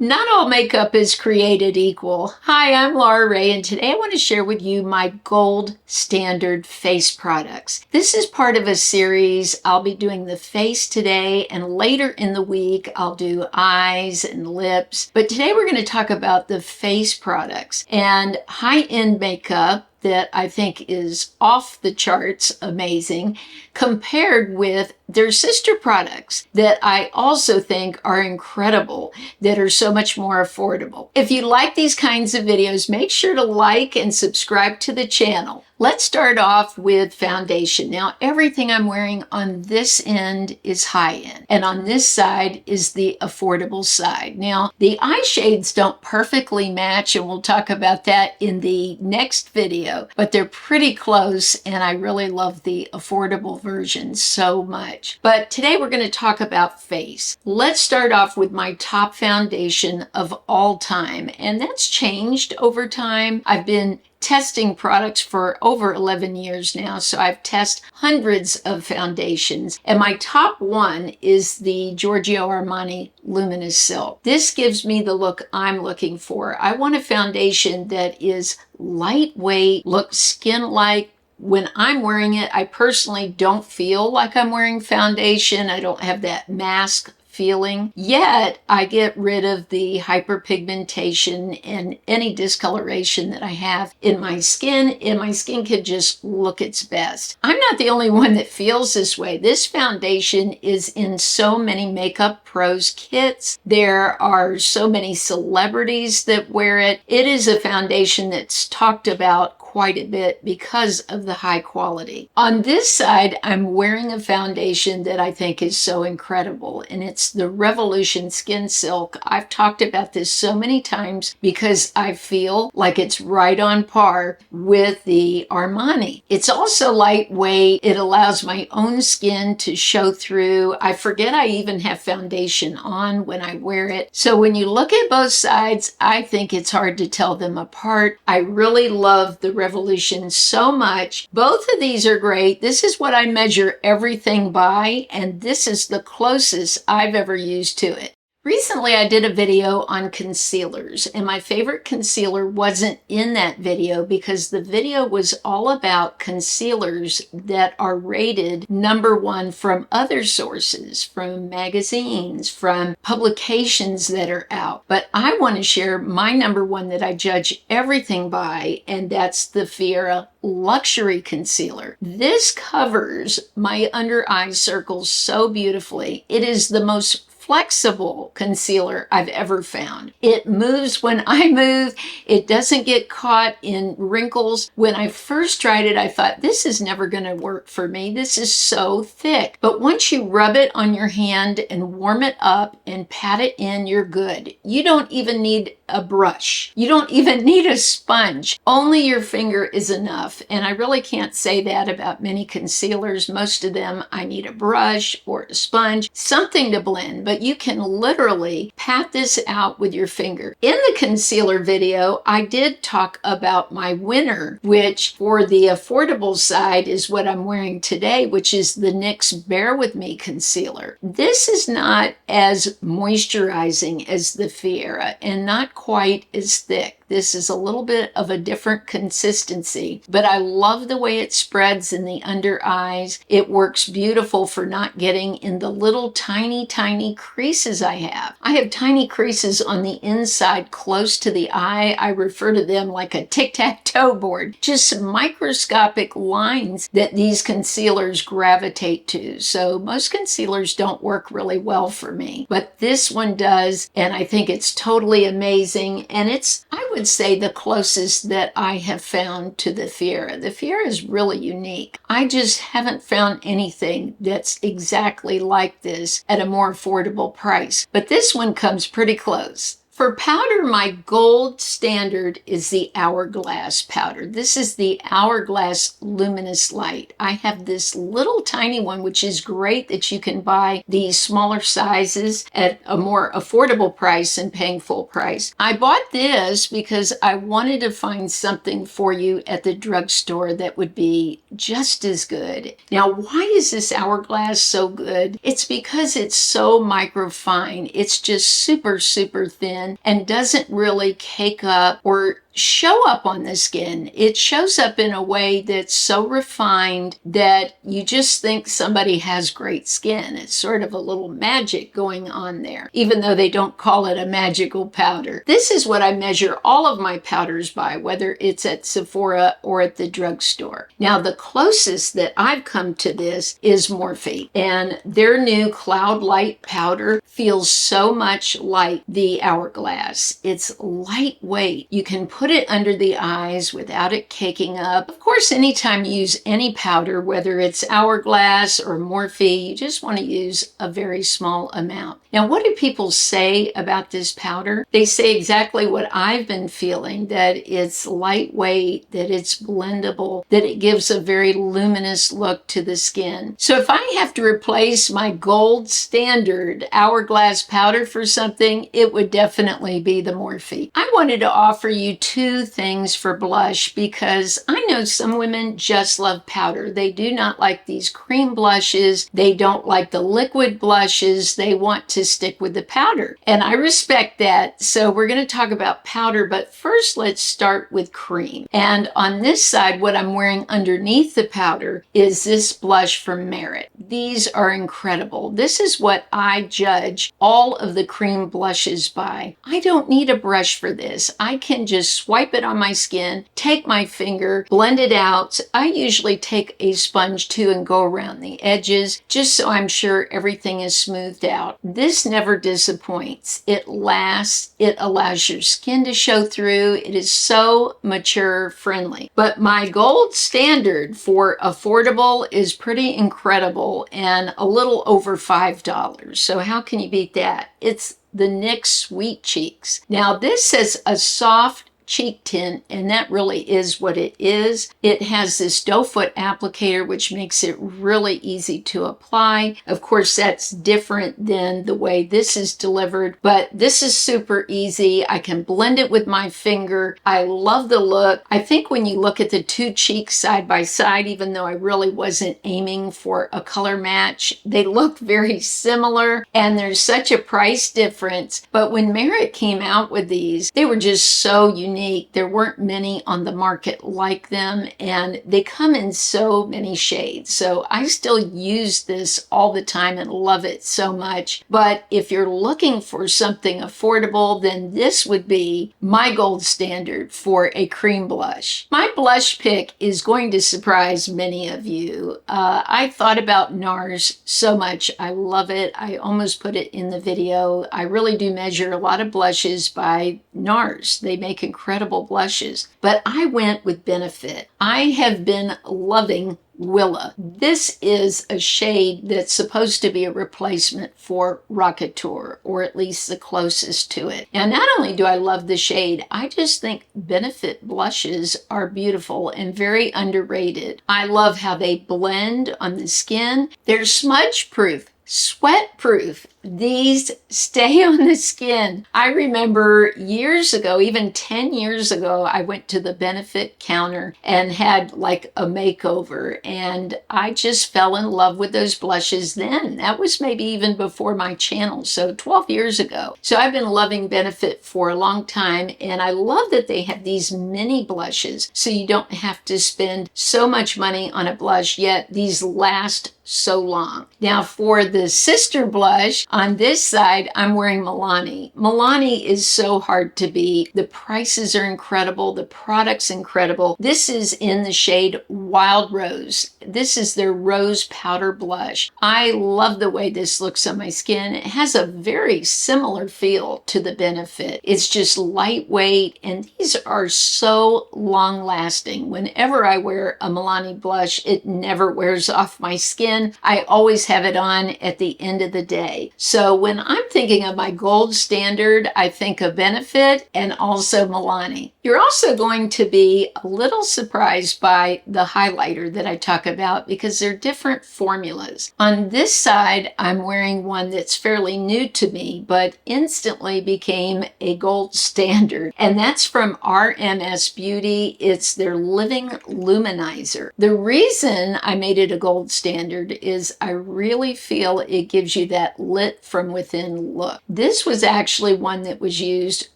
Not all makeup is created equal. Hi, I'm Laura Rae, and today I want to share with you my gold standard face products. This is part of a series. I'll be doing the face today, and later in the week I'll do eyes and lips. But today we're going to talk about the face products and high-end makeup that I think is off the charts amazing, compared with their sister products that I also think are incredible, that are so much more affordable. If you like these kinds of videos, make sure to like and subscribe to the channel. Let's start off with foundation. Now, everything I'm wearing on this end is high end, and on this side is the affordable side. Now, the eye shades don't perfectly match, and we'll talk about that in the next video, but they're pretty close, and I really love the affordable version so much. But today we're going to talk about face. Let's start off with my top foundation of all time, and that's changed over time. I've been testing products for over 11 years now, so I've tested hundreds of foundations, and my top one is the Giorgio Armani Luminous Silk. This gives me the look I'm looking for. I want a foundation that is lightweight, looks skin-like. When I'm wearing it, I personally don't feel like I'm wearing foundation. I don't have that mask feeling, yet I get rid of the hyperpigmentation and any discoloration that I have in my skin, and my skin can just look its best. I'm not the only one that feels this way. This foundation is in so many makeup pros kits. There are so many celebrities that wear it. It is a foundation that's talked about quite a bit because of the high quality. On this side, I'm wearing a foundation that I think is so incredible, and it's the Revolution Skin Silk. I've talked about this so many times because I feel like it's right on par with the Armani. It's also lightweight. It allows my own skin to show through. I forget I even have foundation on when I wear it. So when you look at both sides, I think it's hard to tell them apart. I really love the Revolution so much. Both of these are great. This is what I measure everything by, and this is the closest I've ever used to it. Recently, I did a video on concealers, and my favorite concealer wasn't in that video because the video was all about concealers that are rated #1 from other sources, from magazines, from publications that are out. But I want to share my #1 that I judge everything by, and that's the Fiera Luxury Concealer. This covers my under eye circles so beautifully. It is the most flexible concealer I've ever found. It moves when I move. It doesn't get caught in wrinkles. When I first tried it, I thought, this is never going to work for me. This is so thick. But once you rub it on your hand and warm it up and pat it in, you're good. You don't even need a brush. You don't even need a sponge. Only your finger is enough. And I really can't say that about many concealers. Most of them, I need a brush or a sponge, something to blend. But you can literally pat this out with your finger. In the concealer video, I did talk about my winner, which for the affordable side is what I'm wearing today, which is the NYX Bear With Me concealer. This is not as moisturizing as the Fiera and not quite as thick. This is a little bit of a different consistency, but I love the way it spreads in the under eyes. It works beautiful for not getting in the little tiny creases I have. I have tiny creases on the inside close to the eye. I refer to them like a tic-tac-toe board. Just microscopic lines that these concealers gravitate to. So most concealers don't work really well for me, but this one does, and I think it's totally amazing. And it's, I would say, the closest that I have found to the Fiera. The Fiera is really unique. I just haven't found anything that's exactly like this at a more affordable price, but this one comes pretty close. For powder, my gold standard is the Hourglass powder. This is the Hourglass Luminous Light. I have this little tiny one, which is great that you can buy the smaller sizes at a more affordable price and paying full price. I bought this because I wanted to find something for you at the drugstore that would be just as good. Now, why is this Hourglass so good? It's because it's so microfine. It's just super thin. skin and doesn't really cake up or show up on the skin. It shows up in a way that's so refined that you just think somebody has great skin. It's sort of a little magic going on there, even though they don't call it a magical powder. This is what I measure all of my powders by, whether it's at Sephora or at the drugstore. Now, the closest that I've come to this is Morphe, and their new Cloud Light powder feels so much like the Hourglass. It's lightweight. You can put it under the eyes without it caking up. Of course, anytime you use any powder, whether it's Hourglass or Morphe, you just want to use a very small amount. Now, what do people say about this powder? They say exactly what I've been feeling, that it's lightweight, that it's blendable, that it gives a very luminous look to the skin. So if I have to replace my gold standard Hourglass powder for something, it would definitely be the Morphe. I wanted to offer you two things for blush because I know some women just love powder. They do not like these cream blushes. They don't like the liquid blushes. They want to stick with the powder. And I respect that. So we're going to talk about powder, but first let's start with cream. And on this side, what I'm wearing underneath the powder is this blush from Merit. These are incredible. This is what I judge all of the cream blushes by. I don't need a brush for this. I can just swipe it on my skin, take my finger, blend it out. I usually take a sponge too and go around the edges just so I'm sure everything is smoothed out. This never disappoints. It lasts. It allows your skin to show through. It is so mature friendly. But my gold standard for affordable is pretty incredible and a little over $5. So how can you beat that? It's the NYX Sweet Cheeks. Now this says a soft cheek tint, and that really is what it is. It has this doe foot applicator, which makes it really easy to apply. Of course, that's different than the way this is delivered, but this is super easy. I can blend it with my finger. I love the look. I think when you look at the two cheeks side by side, even though I really wasn't aiming for a color match, they look very similar, and there's such a price difference. But when Merit came out with these, they were just so unique. There weren't many on the market like them, and they come in so many shades. So I still use this all the time and love it so much. But if you're looking for something affordable, then this would be my gold standard for a cream blush. My blush pick is going to surprise many of you. I thought about NARS so much. I love it. I almost put it in the video. I really do measure a lot of blushes by NARS. They make incredible blushes, but I went with Benefit. I have been loving Willa. This is a shade that's supposed to be a replacement for Rockateur, or at least the closest to it. Now, not only do I love the shade, I just think Benefit blushes are beautiful and very underrated. I love how they blend on the skin. They're smudge proof, sweat proof. These stay on the skin. I remember years ago, even 10 years ago, I went to the Benefit counter and had like a makeover, and I just fell in love with those blushes then. That was maybe even before my channel, so 12 years ago. So I've been loving Benefit for a long time, and I love that they have these mini blushes so you don't have to spend so much money on a blush, yet these last so long. Now for the sister blush, on this side, I'm wearing Milani. Milani is so hard to beat. The prices are incredible. The product's incredible. This is in the shade Wild Rose. This is their rose powder blush. I love the way this looks on my skin. It has a very similar feel to the Benefit. It's just lightweight, and these are so long lasting. Whenever I wear a Milani blush, it never wears off my skin. I always have it on at the end of the day. So when I'm thinking of my gold standard, I think of Benefit and also Milani. You're also going to be a little surprised by the highlighter that I talk about because they're different formulas. On this side, I'm wearing one that's fairly new to me, but instantly became a gold standard. And that's from RMS Beauty. It's their Living Luminizer. The reason I made it a gold standard Standard is I really feel it gives you that lit from within look. This was actually one that was used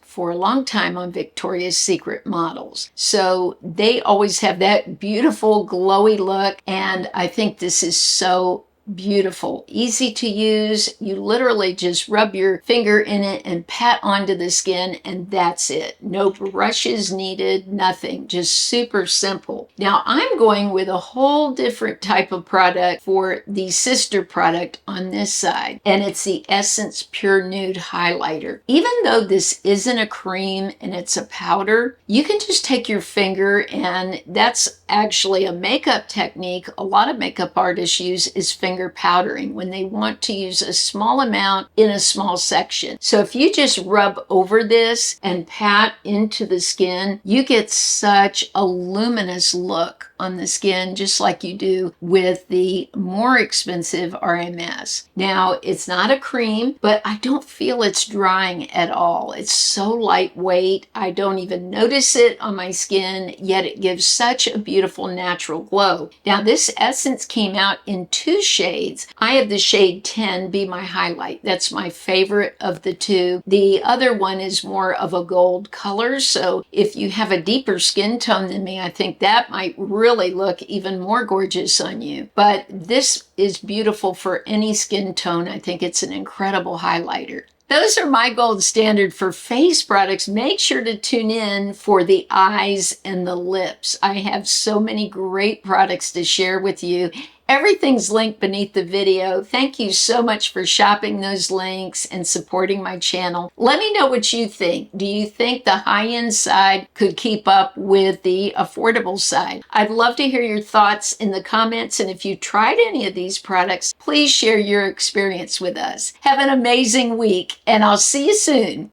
for a long time on Victoria's Secret models. So they always have that beautiful glowy look, and I think this is so beautiful, easy to use. You literally just rub your finger in it and pat onto the skin, and that's it. No brushes needed, nothing, just super simple. Now I'm going with a whole different type of product for the sister product on this side, and it's the Essence Pure Nude Highlighter. Even though this isn't a cream and it's a powder, you can just take your finger, and that's actually a makeup technique a lot of makeup artists use, is finger powdering when they want to use a small amount in a small section. So if you just rub over this and pat into the skin, you get such a luminous look on the skin, just like you do with the more expensive RMS. Now, it's not a cream, but I don't feel it's drying at all. It's so lightweight. I don't even notice it on my skin, yet it gives such a beautiful natural glow. Now, this essence came out in 2 shades. I have the shade 10 be my highlight. That's my favorite of the 2. The other one is more of a gold color, so if you have a deeper skin tone than me, I think that might really look even more gorgeous on you. But this is beautiful for any skin tone. I think it's an incredible highlighter. Those are my gold standard for face products. Make sure to tune in for the eyes and the lips. I have so many great products to share with you. Everything's linked beneath the video. Thank you so much for shopping those links and supporting my channel. Let me know what you think. Do you think the high-end side could keep up with the affordable side? I'd love to hear your thoughts in the comments, and if you tried any of these products, please share your experience with us. Have an amazing week, and I'll see you soon.